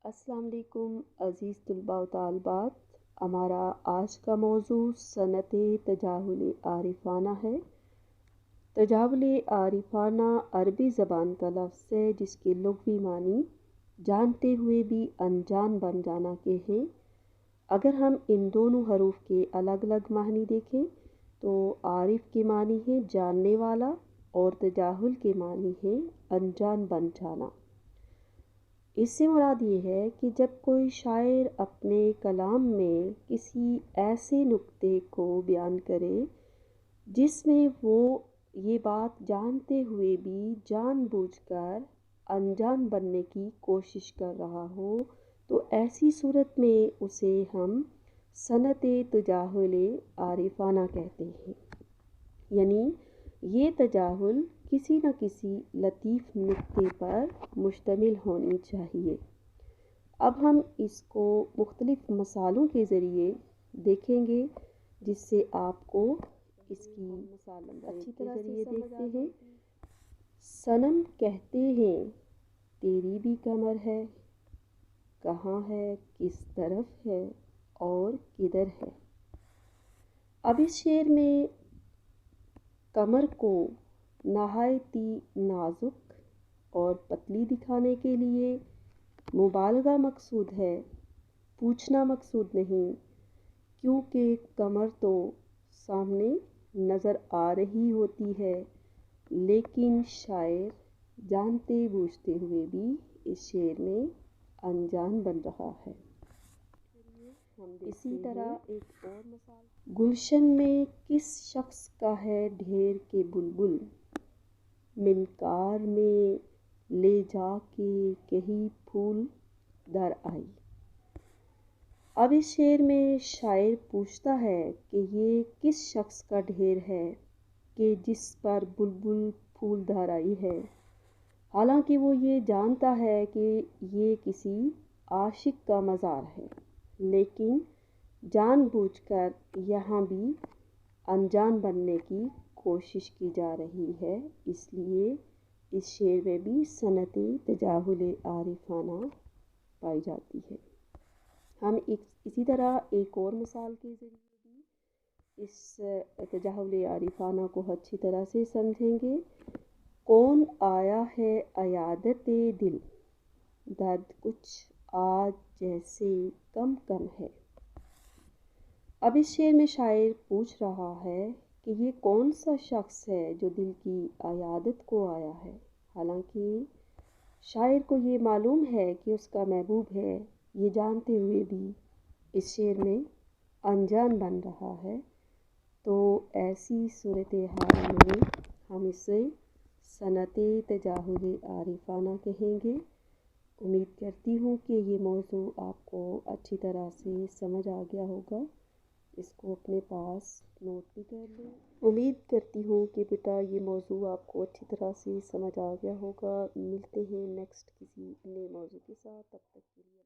السلام علیکم عزیز طلباء و طالبات. ہمارا آج کا موضوع صنعت تجاہل عارفانہ ہے. تجاہل عارفانہ عربی زبان کا لفظ ہے جس کے لغوی معنی جانتے ہوئے بھی انجان بن جانا کے ہیں. اگر ہم ان دونوں حروف کے الگ الگ معنی دیکھیں تو عارف کے معنی ہے جاننے والا اور تجاہل کے معنی ہے انجان بن جانا. اس سے مراد یہ ہے کہ جب کوئی شاعر اپنے کلام میں کسی ایسے نکتے کو بیان کرے جس میں وہ یہ بات جانتے ہوئے بھی جان بوجھ کر انجان بننے کی کوشش کر رہا ہو تو ایسی صورت میں اسے ہم صنعت تجاہل عارفانہ کہتے ہیں. یعنی یہ تجاہل کسی نہ کسی لطیف نکتے پر مشتمل ہونی چاہیے. اب ہم اس کو مختلف مثالوں کے ذریعے دیکھیں گے جس سے آپ کو اس کی مثال اچھی طرح سے دیکھتے ہیں. صنم کہتے ہیں تیری بھی کمر ہے، کہاں ہے، کس طرف ہے اور کدھر ہے. اب اس شعر میں کمر کو نہایتی نازک اور پتلی دکھانے کے لیے مبالغہ مقصود ہے، پوچھنا مقصود نہیں، کیونکہ کمر تو سامنے نظر آ رہی ہوتی ہے لیکن شاعر جانتے بوجھتے ہوئے بھی اس شعر میں انجان بن رہا ہے. اسی طرح ایک اور مثال، گلشن میں کس شخص کا ہے ڈھیر کے بلبل، منکار میں لے جا کے کہیں پھول در آئی. اب اس شعر میں شاعر پوچھتا ہے کہ یہ کس شخص کا ڈھیر ہے کہ جس پر بلبل پھول دھر آئی ہے، حالانکہ وہ یہ جانتا ہے کہ یہ کسی عاشق کا مزار ہے لیکن جان بوجھ کر یہاں بھی انجان بننے کی کوشش کی جا رہی ہے. اس لیے اس شعر میں بھی صنعت تجاہل عارفانہ پائی جاتی ہے. ہم اسی طرح ایک اور مثال کے ذریعے بھی اس تجاہل عارفانہ کو اچھی طرح سے سمجھیں گے. کون آیا ہے عیادت دل، درد کچھ آج جیسے کم کم ہے. اب اس شعر میں شاعر پوچھ رہا ہے کہ یہ کون سا شخص ہے جو دل کی عیادت کو آیا ہے، حالانکہ شاعر کو یہ معلوم ہے کہ اس کا محبوب ہے. یہ جانتے ہوئے بھی اس شعر میں انجان بن رہا ہے. تو ایسی صورتحال میں ہم اسے صنعت تجاہل عارفانہ کہیں گے. امید کرتی ہوں کہ یہ موضوع آپ کو اچھی طرح سے سمجھ آ گیا ہوگا. اس کو اپنے پاس نوٹ بھی کر لیں. امید کرتی ہوں کہ بیٹا یہ موضوع آپ کو اچھی طرح سے سمجھ آ گیا ہوگا. ملتے ہیں نیکسٹ کسی نئے موضوع کے ساتھ. تب تک کے لیے